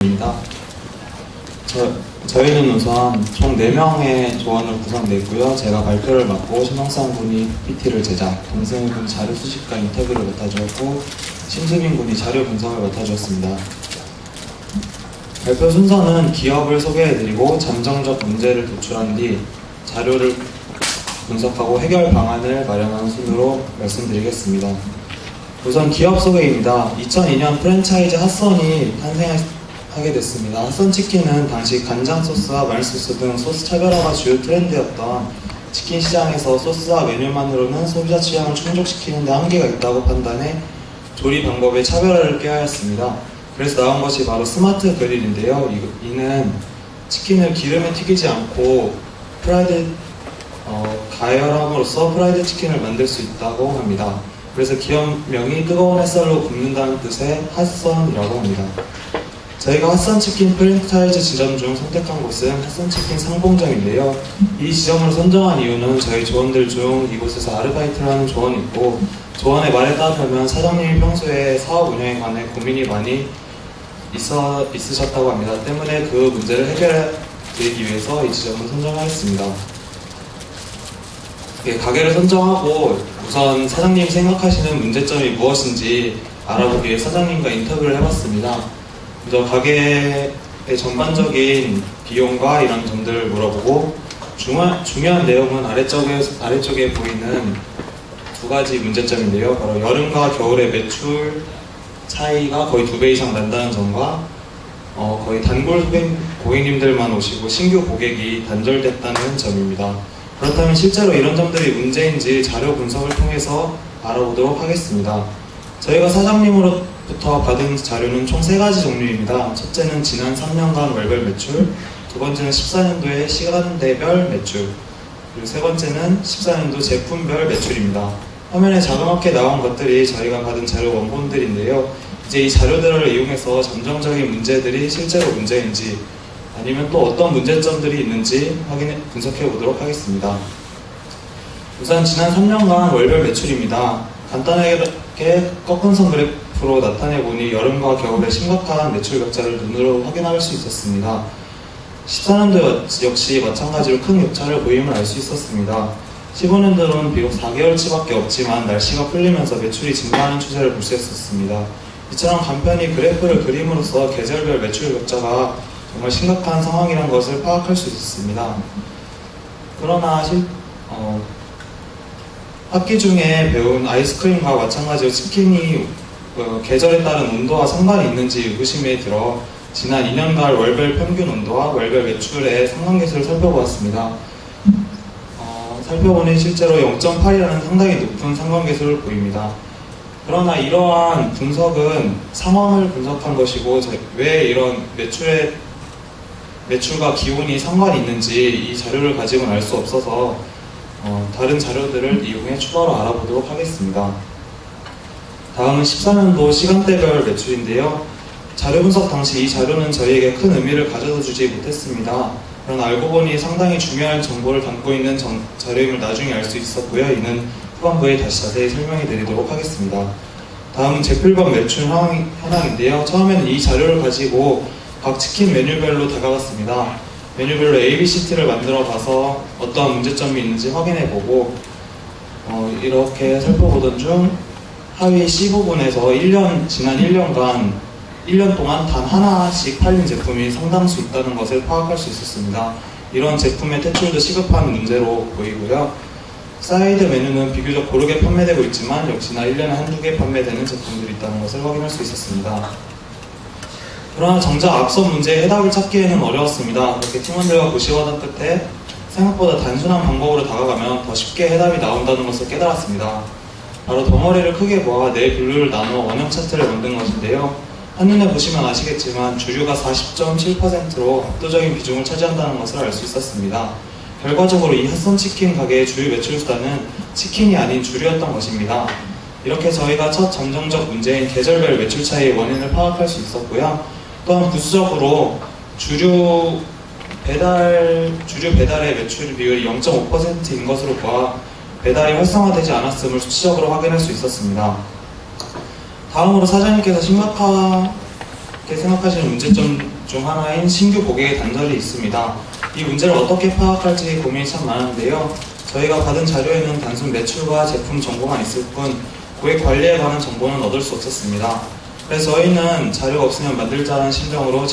입니다. 저희는 우선 총 4명의 조원으로 구성되어 있고요. 제가 발표를 맡고 신홍상 군이 PPT를 제작, 동승희 군이 자료 수집과 인터뷰를 맡아주었고 심수빈 군이 자료 분석을 맡아주었습니다. 발표 순서는 기업을 소개해드리고 잠정적 문제를 도출한 뒤 자료를 분석하고 해결 방안을 마련하는 순으로 말씀드리겠습니다. 우선 기업 소개입니다. 2002년 프랜차이즈 핫선이 탄생하게 됐습니다. 핫선 치킨은 당시 간장 소스와 마늘 소스 등 소스 차별화가 주요 트렌드였던 치킨 시장에서 소스와 메뉴만으로는 소비자 취향을 충족시키는 데 한계가 있다고 판단해 조리 방법의 차별화를 꾀하였습니다. 그래서 나온 것이 바로 스마트 그릴인데요. 이는 치킨을 기름에 튀기지 않고 가열함으로써 프라이드 치킨을 만들 수 있다고 합니다. 그래서 기업명이 뜨거운 햇살로 굽는다는 뜻의 핫선이라고 합니다. 저희가 핫선치킨 프랜차이즈 지점 중 선택한 곳은 핫선치킨 상봉점인데요. 이 지점으로 선정한 이유는 저희 조원들 중 이곳에서 아르바이트를 하는 조원이 있고, 조원의 말에 따르면 사장님이 평소에 사업 운영에 관해 고민이 많이 있으셨다고 합니다. 때문에 그 문제를 해결해 드리기 위해서 이 지점을 선정하였습니다. 가게를 선정하고 우선 사장님이 생각하시는 문제점이 무엇인지 알아보기 위해 사장님과 인터뷰를 해봤습니다. 먼저 가게의 전반적인 비용과 이런 점들을 물어보고 중요한 내용은 아래쪽에 보이는 두 가지 문제점인데요. 바로 여름과 겨울의 매출 차이가 거의 2배 이상 난다는 점과 거의 단골 고객님들만 오시고 신규 고객이 단절됐다는 점입니다. 그렇다면 실제로 이런 점들이 문제인지 자료 분석을 통해서 알아보도록 하겠습니다. 저희가 사장님으로부터 받은 자료는 총 3가지 종류입니다. 첫째는 지난 3년간 월별 매출, 두 번째는 14년도의 시간대별 매출, 그리고 세 번째는 14년도 제품별 매출입니다. 화면에 자그맣게 나온 것들이 저희가 받은 자료 원본들인데요. 이제 이 자료들을 이용해서 잠정적인 문제들이 실제로 문제인지 아니면 또 어떤 문제점들이 있는지 분석해 보도록 하겠습니다. 우선 지난 3년간 월별 매출입니다. 간단하게 꺾은 선 그래프로 나타내 보니 여름과 겨울의 심각한 매출 격차를 눈으로 확인할 수 있었습니다. 14년도 역시 마찬가지로 큰 격차를 보임을 알 수 있었습니다. 15년도는 비록 4개월치밖에 없지만 날씨가 풀리면서 매출이 증가하는 추세를 볼 수 있었습니다. 이처럼 간편히 그래프를 그림으로써 계절별 매출 격차가 정말 심각한 상황이란 것을 파악할 수 있었습니다. 그러나 학기 중에 배운 아이스크림과 마찬가지로 치킨이 계절에 따른 온도와 상관이 있는지 의구심이 들어 지난 2년간 월별 평균 온도와 월별 매출의 상관계수를 살펴보았습니다. 살펴보니 실제로 0.8이라는 상당히 높은 상관계수를 보입니다. 그러나 이러한 분석은 상황을 분석한 것이고 왜 이런 매출과 기온이 상관이 있는지 이 자료를 가지고는 알 수 없어서 다른 자료들을 이용해 추가로 알아보도록 하겠습니다. 다음은 14년도 시간대별 매출인데요. 자료 분석 당시 이 자료는 저희에게 큰 의미를 가져다 주지 못했습니다. 그러나 알고 보니 상당히 중요한 정보를 담고 있는 자료임을 나중에 알 수 있었고요. 이는 후반부에 다시 자세히 설명해 드리도록 하겠습니다. 다음은 제품별 매출 현황인데요. 처음에는 이 자료를 가지고 각 치킨 메뉴별로 다가갔습니다. 메뉴별로 ABCT를 만들어 봐서 어떠한 문제점이 있는지 확인해 보고 이렇게 살펴보던 중 하위 C부분에서 지난 1년 동안 단 하나씩 팔린 제품이 상당수 있다는 것을 파악할 수 있었습니다. 이런 제품의 퇴출도 시급한 문제로 보이고요. 사이드 메뉴는 비교적 고르게 판매되고 있지만 역시나 1년에 한두 개 판매되는 제품들이 있다는 것을 확인할 수 있었습니다. 그러나 정작 앞선 문제의 해답을 찾기에는 어려웠습니다. 그렇게 팀원들과 고시하던 끝에 생각보다 단순한 방법으로 다가가면 더 쉽게 해답이 나온다는 것을 깨달았습니다. 바로 덩어리를 크게 모아 네 분류를 나누어 원형 차트를 만든 것인데요. 한눈에 보시면 아시겠지만 주류가 40.7%로 압도적인 비중을 차지한다는 것을 알 수 있었습니다. 결과적으로 이 핫선치킨 가게의 주요 매출 수단은 치킨이 아닌 주류였던 것입니다. 이렇게 저희가 첫 잠정적 문제인 계절별 매출 차이의 원인을 파악할 수 있었고요. 또한 부수적으로 주류 배달의 매출 비율이 0.5%인 것으로 보아 배달이 활성화되지 않았음을 수치적으로 확인할 수 있었습니다. 다음으로 사장님께서 심각하게 생각하시는 문제점 중 하나인 신규 고객의 단절이 있습니다. 이 문제를 어떻게 파악할지 고민이 참 많은데요. 저희가 받은 자료에는 단순 매출과 제품 정보만 있을 뿐 고객 관리에 관한 정보는 얻을 수 없었습니다. 그래서 저희는 자료가 없으면 만들자는 심정으로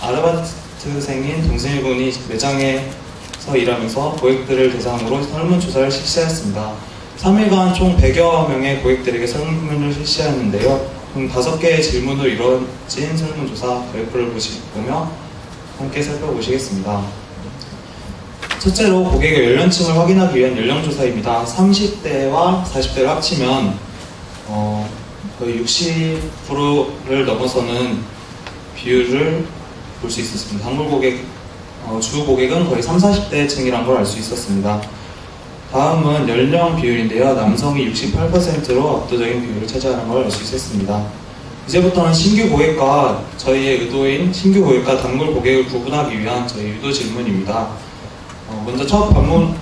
아르바이트생인 동생분이 매장에서 일하면서 고객들을 대상으로 설문조사를 실시하였습니다. 3일간 총 100여 명의 고객들에게 설문을 실시하였는데요. 총 5개의 질문으로 이루어진 설문조사 그래프를 보며 함께 살펴보시겠습니다. 첫째로 고객의 연령층을 확인하기 위한 연령조사입니다. 30대와 40대를 합치면 거의 60%를 넘어서는 비율을 볼 수 있었습니다. 단골 고객, 주 고객은 거의 30, 40대층이란 걸 알 수 있었습니다. 다음은 연령 비율인데요. 남성이 68%로 압도적인 비율을 차지하는 걸 알 수 있었습니다. 이제부터는 신규 고객과 저희의 의도인 신규 고객과 단골 고객을 구분하기 위한 저희 유도 질문입니다. 먼저 첫 방문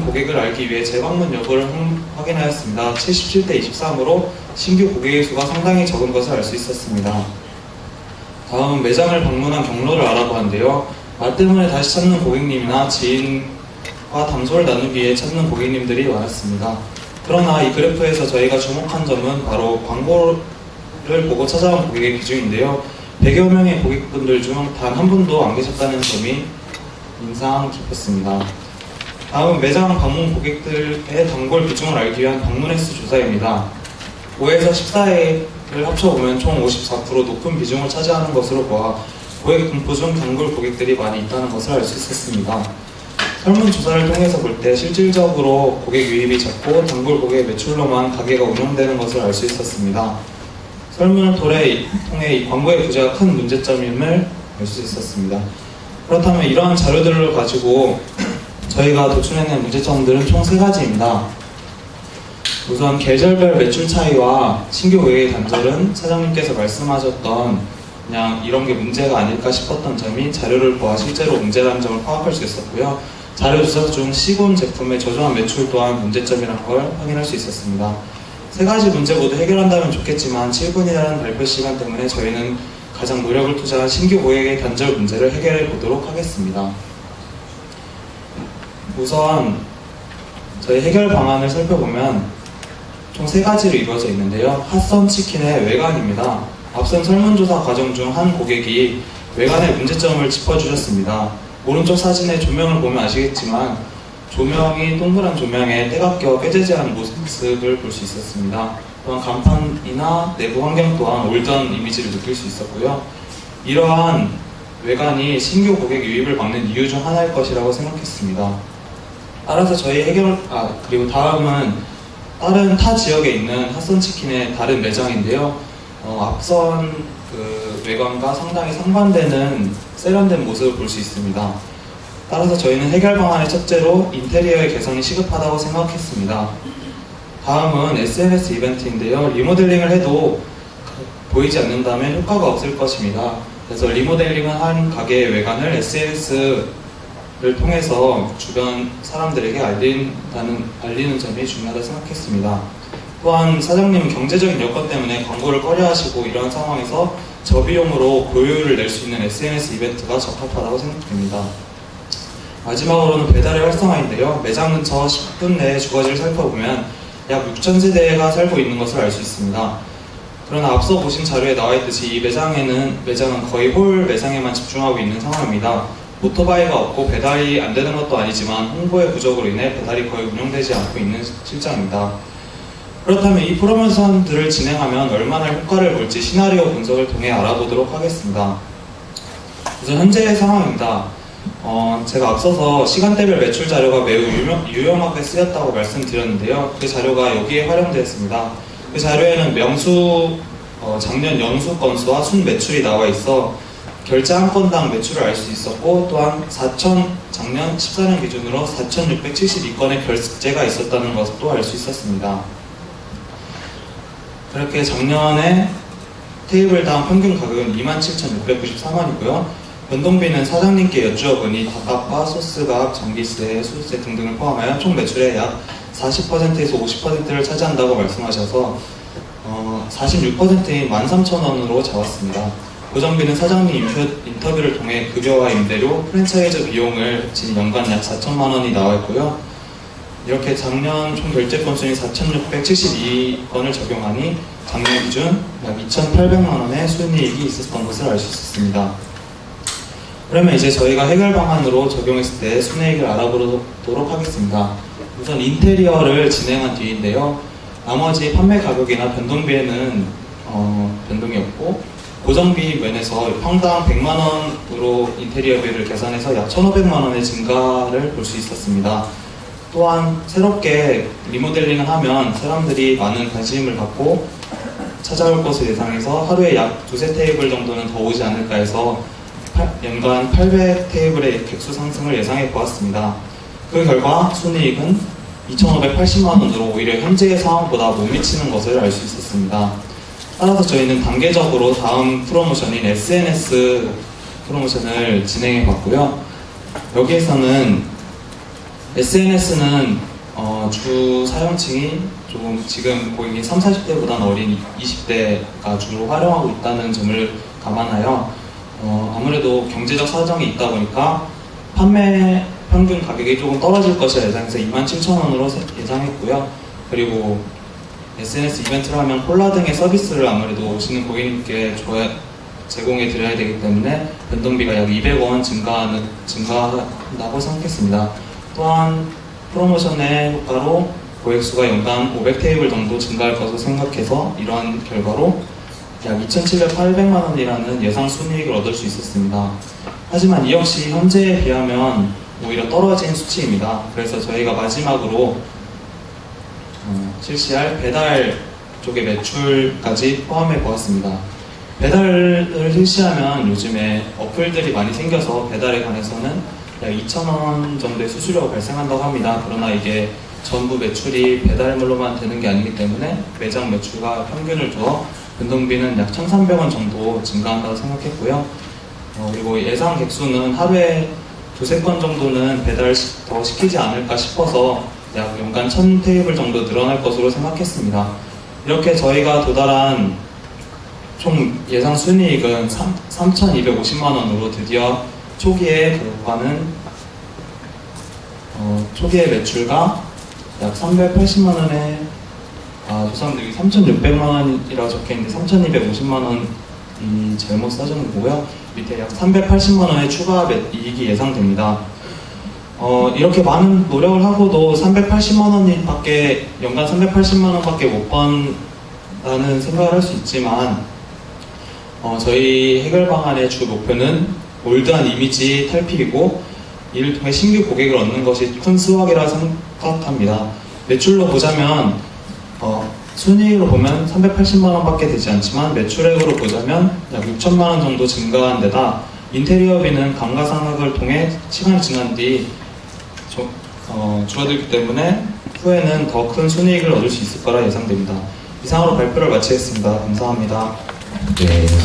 고객을 알기 위해 재방문 여부를 확인하였습니다. 77대 23으로 신규 고객의 수가 상당히 적은 것을 알 수 있었습니다. 다음은 매장을 방문한 경로를 알아보았는데요. 나 때문에 다시 찾는 고객님이나 지인과 담소를 나누기 위해 찾는 고객님들이 많았습니다. 그러나 이 그래프에서 저희가 주목한 점은 바로 광고를 보고 찾아온 고객의 비중인데요. 100여 명의 고객분들 중 단 한 분도 안 계셨다는 점이 인상 깊었습니다. 다음은 매장 방문 고객들의 단골 비중을 알기 위한 방문 횟수 조사입니다. 5에서 14회를 합쳐보면 총 54% 높은 비중을 차지하는 것으로 보아 고객 분포 중 단골 고객들이 많이 있다는 것을 알 수 있었습니다. 설문조사를 통해서 볼 때 실질적으로 고객 유입이 적고 단골 고객 매출로만 가게가 운영되는 것을 알 수 있었습니다. 설문을 통해 이 광고의 부재가 큰 문제점임을 알 수 있었습니다. 그렇다면 이러한 자료들을 가지고 저희가 도출해낸 문제점들은 총 3가지입니다. 우선 계절별 매출 차이와 신규 고객의 단절은 사장님께서 말씀하셨던 그냥 이런 게 문제가 아닐까 싶었던 점이 자료를 보아 실제로 문제라는 점을 파악할 수 있었고요. 자료 조사 중 시군 제품의 저조한 매출 또한 문제점이라는 걸 확인할 수 있었습니다. 3가지 문제 모두 해결한다면 좋겠지만 7분이라는 발표 시간 때문에 저희는 가장 노력을 투자한 신규 고객의 단절 문제를 해결해 보도록 하겠습니다. 우선 저희 해결 방안을 살펴보면 총 3가지로 이루어져 있는데요. 핫선 치킨의 외관입니다. 앞선 설문조사 과정 중 한 고객이 외관의 문제점을 짚어주셨습니다. 오른쪽 사진의 조명을 보면 아시겠지만 조명이 동그란 조명에 때가 껴 꾀재재한 모습을 볼 수 있었습니다. 또한 간판이나 내부 환경 또한 올드한 이미지를 느낄 수 있었고요. 이러한 외관이 신규 고객 유입을 막는 이유 중 하나일 것이라고 생각했습니다. 따라서 저희 그리고 다음은 다른 타 지역에 있는 핫선치킨의 다른 매장인데요. 앞선 외관과 상당히 상반되는 세련된 모습을 볼 수 있습니다. 따라서 저희는 해결 방안의 첫째로 인테리어의 개선이 시급하다고 생각했습니다. 다음은 SNS 이벤트인데요. 리모델링을 해도 보이지 않는다면 효과가 없을 것입니다. 그래서 리모델링을 한 가게의 외관을 SNS를 통해서 주변 사람들에게 알리는 점이 중요하다고 생각했습니다. 또한 사장님은 경제적인 여건 때문에 광고를 꺼려하시고 이러한 상황에서 저비용으로 고효율을 낼 수 있는 SNS 이벤트가 적합하다고 생각됩니다. 마지막으로는 배달의 활성화인데요. 매장 근처 10분 내에 주거지를 살펴보면 약 6,000세대가 살고 있는 것을 알 수 있습니다. 그러나 앞서 보신 자료에 나와 있듯이 이 매장은 거의 홀 매장에만 집중하고 있는 상황입니다. 오토바이가 없고 배달이 안 되는 것도 아니지만 홍보의 부족으로 인해 배달이 거의 운영되지 않고 있는 실정입니다. 그렇다면 이 프로모션들을 진행하면 얼마나 효과를 볼지 시나리오 분석을 통해 알아보도록 하겠습니다. 우선 현재의 상황입니다. 제가 앞서서 시간대별 매출 자료가 매우 유용하게 쓰였다고 말씀드렸는데요. 그 자료가 여기에 활용되었습니다. 그 자료에는 작년 연수 건수와 순 매출이 나와 있어 결제 한 건당 매출을 알 수 있었고, 또한 작년 14년 기준으로 4,672건의 결제가 있었다는 것도 알 수 있었습니다. 그렇게 작년에 테이블당 평균 가격은 27,694원이고요. 변동비는 사장님께 여쭈어보니 닭값과 소스값, 전기세, 수수세 등등을 포함하여 총 매출의 약 40%에서 50%를 차지한다고 말씀하셔서 46%인 13,000원으로 잡았습니다. 고정비는 사장님 인터뷰를 통해 급여와 임대료, 프랜차이즈 비용을 합친 연간 약 4천만 원이 나와 있고요. 이렇게 작년 총 결제 건수인 4,672건을 적용하니 작년 기준 약 2,800만 원의 순이익이 있었던 것을 알 수 있었습니다. 그러면 이제 저희가 해결 방안으로 적용했을 때 순이익을 알아보도록 하겠습니다. 우선 인테리어를 진행한 뒤인데요. 나머지 판매 가격이나 변동비에는 변동이 없고, 고정비 면에서 평당 100만 원으로 인테리어비를 계산해서 약 1,500만 원의 증가를 볼 수 있었습니다. 또한 새롭게 리모델링을 하면 사람들이 많은 관심을 갖고 찾아올 것을 예상해서 하루에 약 2-3테이블 정도는 더 오지 않을까 해서 연간 800테이블의 객수 상승을 예상해 보았습니다. 그 결과 순이익은 2,580만 원으로 오히려 현재의 상황보다 못 미치는 것을 알 수 있었습니다. 따라서 저희는 단계적으로 다음 프로모션인 SNS 프로모션을 진행해 봤고요. 여기에서는 SNS는 주 사용층이 조금 지금 고객이 30-40대보다는 어린 20대가 주로 활용하고 있다는 점을 감안하여 아무래도 경제적 사정이 있다 보니까 판매 평균 가격이 조금 떨어질 것이라 예상해서 27,000원으로 예상했고요. 그리고 SNS 이벤트를 하면 콜라 등의 서비스를 아무래도 오시는 고객님께 제공해 드려야 되기 때문에 변동비가 약 200원 증가한다고 생각했습니다. 또한 프로모션의 효과로 고객수가 연간 500테이블 정도 증가할 것으로 생각해서 이러한 결과로 약 2,700-800만 원이라는 예상 순이익을 얻을 수 있었습니다. 하지만 이 역시 현재에 비하면 오히려 떨어진 수치입니다. 그래서 저희가 마지막으로 실시할 배달 쪽의 매출까지 포함해 보았습니다. 배달을 실시하면 요즘에 어플들이 많이 생겨서 배달에 관해서는 약 2,000원 정도의 수수료가 발생한다고 합니다. 그러나 이게 전부 매출이 배달물로만 되는 게 아니기 때문에 매장 매출과 평균을 두어 변동비는 약 1,300원 정도 증가한다고 생각했고요. 그리고 예상 객수는 하루에 2-3건 정도는 배달 더 시키지 않을까 싶어서 약 연간 1,000테이블 정도 늘어날 것으로 생각했습니다. 이렇게 저희가 도달한 총 예상 순이익은 3,250만 원으로 드디어 초기에 초기의 매출과 약 380만 원의 죄송합니다. 여기 3,600만 원이라고 적혀있는데 3,250만 원이 잘못 써진 거고요. 밑에 약 380만 원의 추가 이익이 예상됩니다. 이렇게 많은 노력을 하고도 380만 원밖에 연간 380만 원밖에 못 번다는 생각을 할 수 있지만 저희 해결 방안의 주 목표는 올드한 이미지 탈피이고 이를 통해 신규 고객을 얻는 것이 큰 수확이라 생각합니다. 매출로 보자면 순이익으로 보면 380만 원밖에 되지 않지만 매출액으로 보자면 약 6천만 원 정도 증가한 데다 인테리어비는 감가상각을 통해 시간이 지난 뒤 줄어들기 때문에 후에는 더 큰 순이익을 얻을 수 있을 거라 예상됩니다. 이상으로 발표를 마치겠습니다. 감사합니다. 네.